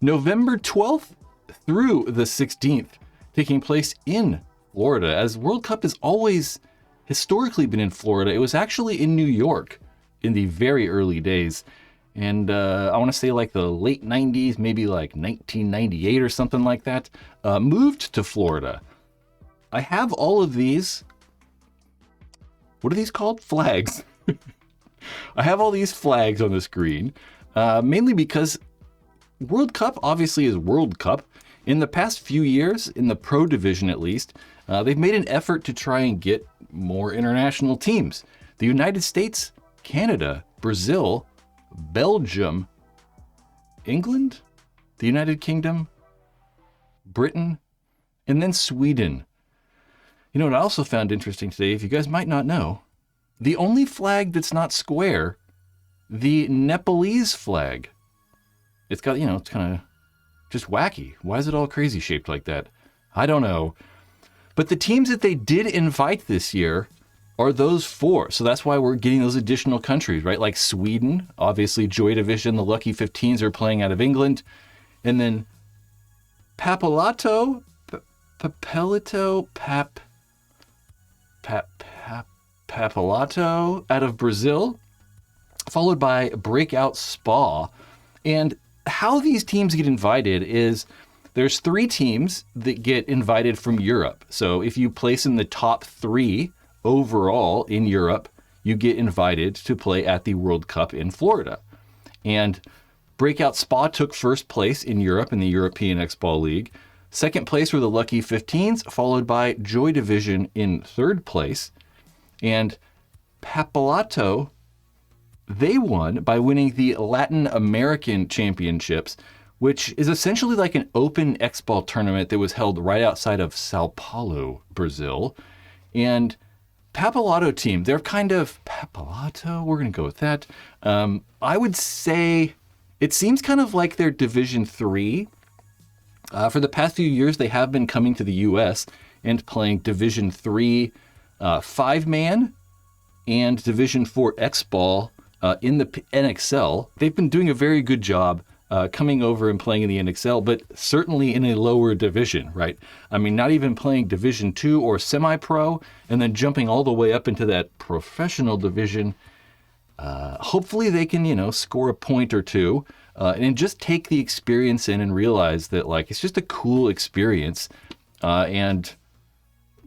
November 12th through the 16th, taking place in Florida, as World Cup has always historically been in Florida. It was actually in New York in the very early days. And I want to say like the late 90s, maybe like 1998 or something like that, moved to Florida. I have all of these. What are these called? Flags. I have all these flags on the screen, mainly because World Cup obviously is World Cup. In the past few years, in the pro division at least, they've made an effort to try and get more international teams. The United States, Canada, Brazil, Belgium, England, the United Kingdom, Britain, and then Sweden. You know what I also found interesting today, if you guys might not know, the only flag that's not square, the Nepalese flag. It's got, it's kind of just wacky. Why is it all crazy shaped like that? I don't know. But the teams that they did invite this year are those four. So that's why we're getting those additional countries, right? Like Sweden, obviously Joy Division, the Lucky 15s are playing out of England. And then Papelato out of Brazil, followed by Breakout Spa. And how these teams get invited is there's 3 teams that get invited from Europe. So if you place in the top 3 overall in Europe, you get invited to play at the World Cup in Florida. And Breakout Spa took first place in Europe in the European X-Ball League. Second place were the Lucky 15s, followed by Joy Division in third place. And Papelato, they won by winning the Latin American Championships, which is essentially like an open X-Ball tournament that was held right outside of Sao Paulo, Brazil. And Papelato team, they're kind of Papelato, we're going to go with that. I would say it seems kind of like they're Division 3. For the past few years, they have been coming to the U.S. and playing Division 3 5-man and Division 4 X-Ball in the NXL. They've been doing a very good job coming over and playing in the NXL, but certainly in a lower division, right? I mean, not even playing Division 2 or semi-pro, and then jumping all the way up into that professional division. Hopefully they can, score a point or two and just take the experience in and realize that, it's just a cool experience and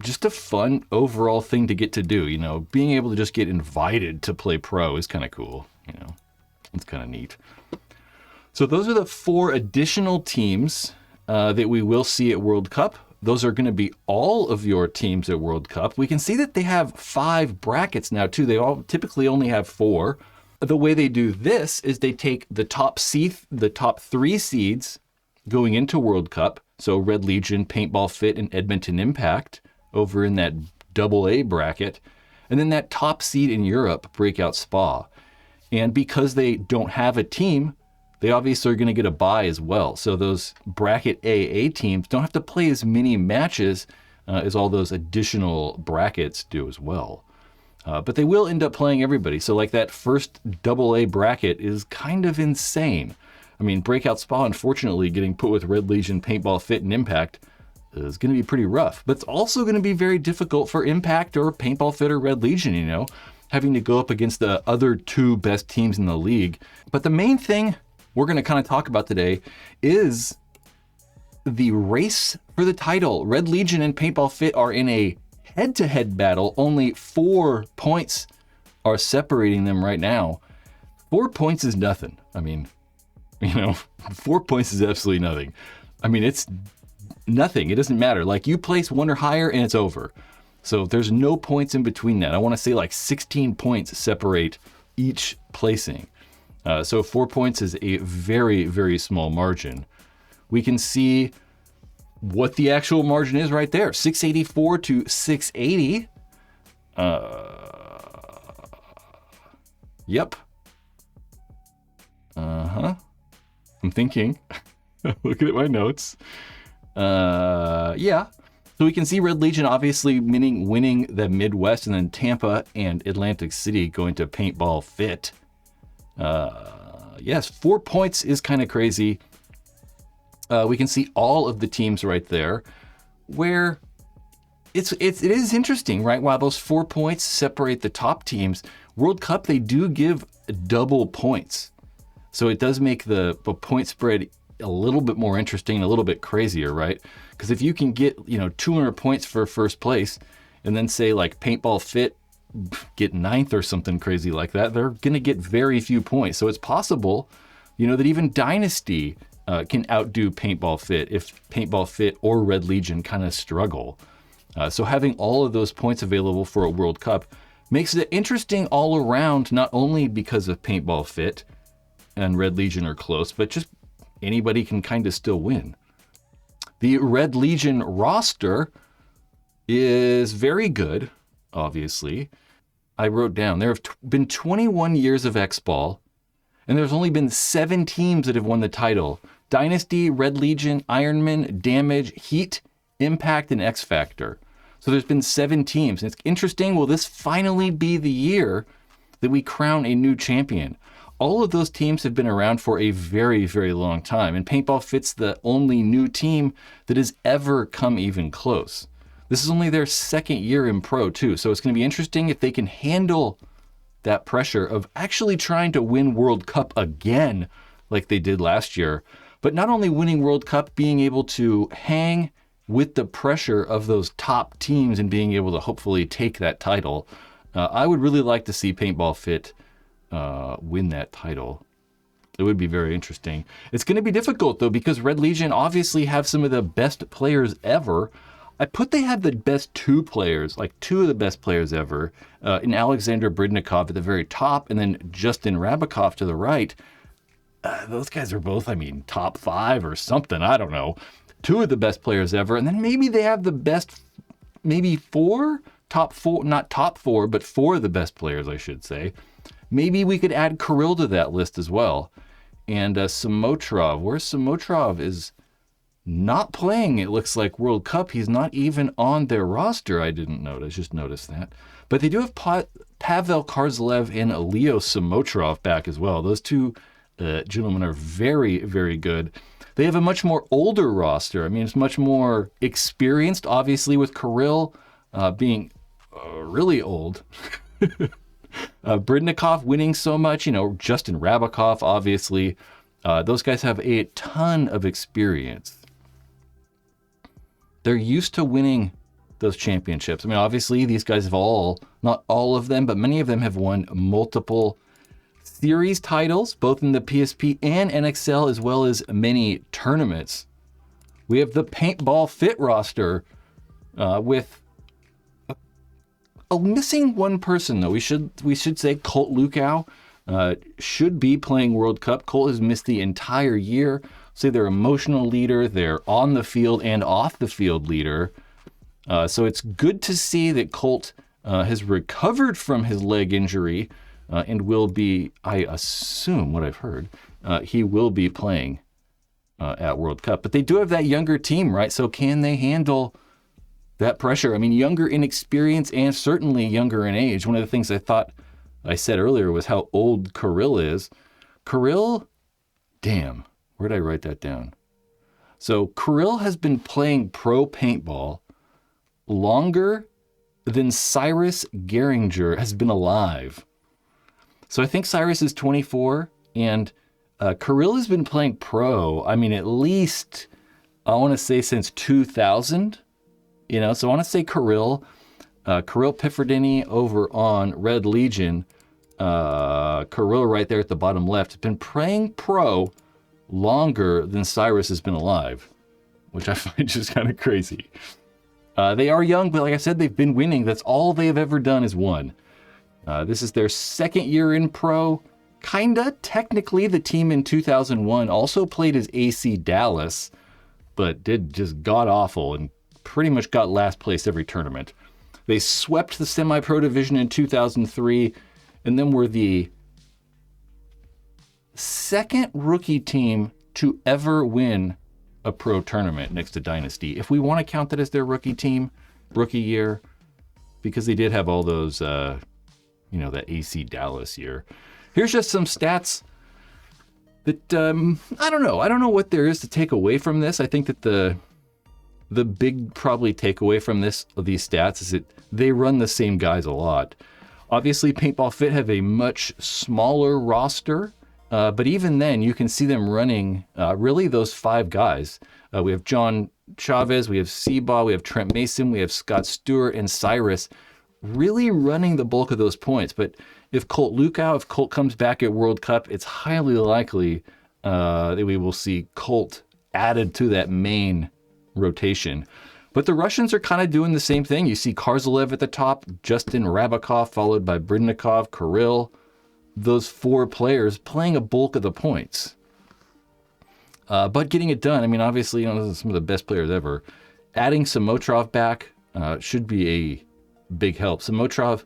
just a fun overall thing to get to do. Being able to just get invited to play pro is kind of cool. It's kind of neat. So those are the 4 additional teams that we will see at World Cup. Those are going to be all of your teams at World Cup. We can see that they have 5 brackets now too. They all typically only have 4. The way they do this is they take the top 3 seeds going into World Cup. So Red Legion, Paintball Fit, and Edmonton Impact over in that AA bracket. And then that top seed in Europe, Breakout Spa. And because they don't have a team, they obviously are going to get a bye as well. So those bracket AA teams don't have to play as many matches as all those additional brackets do as well. But they will end up playing everybody. So that first AA bracket is kind of insane. I mean, Breakout Spa, unfortunately, getting put with Red Legion, Paintball Fit, and Impact is going to be pretty rough. But it's also going to be very difficult for Impact or Paintball Fit or Red Legion, having to go up against the other 2 best teams in the league. But the main thing we're going to kind of talk about today is the race for the title. Red Legion and Paintball Fit are in a head-to-head battle. Only 4 points are separating them right now. 4 points is nothing. I mean, 4 points is absolutely nothing. I mean, it's nothing. It doesn't matter. You place 1 or higher and it's over. So there's no points in between that. I want to say 16 points separate each placing. So 4 points is a very, very small margin. We can see what the actual margin is right there. 684 to 680. Yep. I'm thinking. Looking at my notes. Yeah. So we can see Red Legion obviously winning the Midwest, and then Tampa and Atlantic City going to Paintball Fit. Yes, 4 points is kind of crazy. We can see all of the teams right there, where it is interesting, right? While those 4 points separate the top teams, World Cup, they do give double points. So it does make the point spread a little bit more interesting, a little bit crazier, right? Because if you can get, 200 points for first place, and then say like Paintball Fit get 9th or something crazy like that, they're going to get very few points. So it's possible, that even Dynasty can outdo Paintball Fit if Paintball Fit or Red Legion kind of struggle. So having all of those points available for a World Cup makes it interesting all around, not only because of Paintball Fit and Red Legion are close, but just anybody can kind of still win. The Red Legion roster is very good, obviously. I wrote down, there have been 21 years of X-Ball, and there's only been 7 teams that have won the title. Dynasty, Red Legion, Ironman, Damage, Heat, Impact, and X Factor. So there's been 7 teams. And it's interesting, will this finally be the year that we crown a new champion? All of those teams have been around for a very, very long time, and Paintball Fit's the only new team that has ever come even close. This is only their 2nd year in pro, too, so it's going to be interesting if they can handle that pressure of actually trying to win World Cup again like they did last year, but not only winning World Cup, being able to hang with the pressure of those top teams and being able to hopefully take that title. I would really like to see Paintball Fit win that title. It would be very interesting. It's going to be difficult, though, because Red Legion obviously have some of the best players ever. I put they have the best 2 players, like 2 of the best players ever, in Alexander Bridnikov at the very top, and then Justin Rabakov to the right. Those guys are both, top 5 or something. I don't know. 2 of the best players ever. And then maybe they have the best, maybe 4? Top 4, not top 4, but 4 of the best players, I should say. Maybe we could add Kirill to that list as well. And Samotrov. Where's Samotrov is not playing, it looks like, World Cup. He's not even on their roster. I didn't notice, just noticed that. But they do have Pavel Karzlev and Leo Samotrov back as well. Those 2 gentlemen are very, very good. They have a much more older roster. It's much more experienced, obviously, with Kirill being really old. Bridnikov winning so much, Justin Rabakov, obviously. Those guys have a ton of experience. They're used to winning those championships. Obviously, these guys have not all of them, but many of them have won multiple series titles, both in the PSP and NXL, as well as many tournaments. We have the Paintball Fit roster with a missing one person, though. We should say Colt Lukow should be playing World Cup. Colt has missed the entire year. Say their emotional leader, their on the field and off the field leader. So it's good to see that Colt has recovered from his leg injury and will be, I assume what I've heard, he will be playing at World Cup. But they do have that younger team, right? So can they handle that pressure? Younger in experience and certainly younger in age. One of the things I said earlier was how old Kirill is. Kirill, damn, where did I write that down? So Kirill has been playing pro paintball longer than Cyrus Geringer has been alive. So I think Cyrus is 24, and Kirill has been playing pro, at least, I want to say since 2000, so I want to say Kirill Pifferdini over on Red Legion, Kirill right there at the bottom left, has been playing pro longer than Cyrus has been alive, which I find just kind of crazy. They are young, but like I said, they've been winning. That's all they have ever done is won. This is their 2nd year in pro. Kinda, technically, the team in 2001 also played as AC Dallas, but did just god-awful and pretty much got last place every tournament. They swept the semi-pro division in 2003, and then were the 2nd rookie team to ever win a pro tournament next to Dynasty. If we want to count that as their rookie year, because they did have all those, that AC Dallas year. Here's just some stats that I don't know. I don't know what there is to take away from this. I think that the big probably takeaway from these stats is that they run the same guys a lot. Obviously, Paintball Fit have a much smaller roster, but even then, you can see them running really those 5 guys. We have John Chavez, we have Seabaugh, we have Trent Mason, we have Scott Stewart, and Cyrus really running the bulk of those points. But if Colt comes back at World Cup, it's highly likely that we will see Colt added to that main rotation. But the Russians are kind of doing the same thing. You see Karzalev at the top, Justin Rabakov, followed by Bridnikov, Kirill. Those 4 players playing a bulk of the points. But getting it done, I mean, obviously, those are some of the best players ever. Adding Samotrov back should be a big help. Samotrov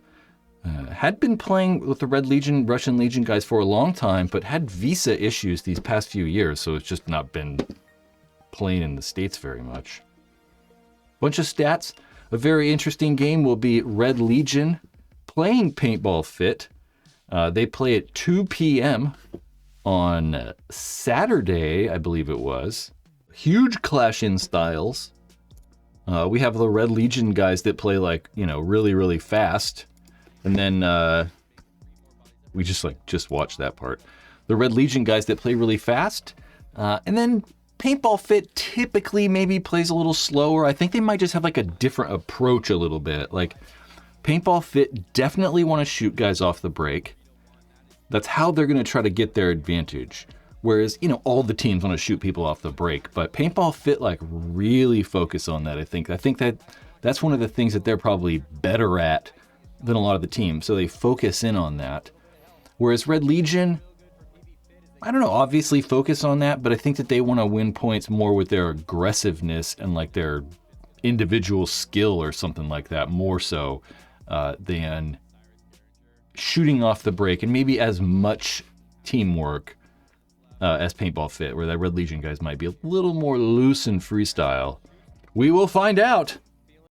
had been playing with the Red Legion, Russian Legion guys for a long time, but had visa issues these past few years, so it's just not been playing in the States very much. Bunch of stats. A very interesting game will be Red Legion playing Paintball Fit. They play at 2 p.m. on Saturday, I believe it was. Huge clash in styles. We have the Red Legion guys that play really, really fast. And then we just watched that part. The Red Legion guys that play really fast. And then Paintball Fit typically maybe plays a little slower. I think they might just have a different approach a little bit. Paintball Fit definitely want to shoot guys off the break. That's how they're going to try to get their advantage. Whereas, all the teams want to shoot people off the break. But Paintball Fit really focus on that, I think. I think that's one of the things that they're probably better at than a lot of the teams. So they focus in on that. Whereas Red Legion, I don't know, obviously focus on that, but I think that they want to win points more with their aggressiveness and their individual skill or something like that, more so than shooting off the break and maybe as much teamwork as Paintball Fit, where that Red Legion guys might be a little more loose in freestyle. We will find out.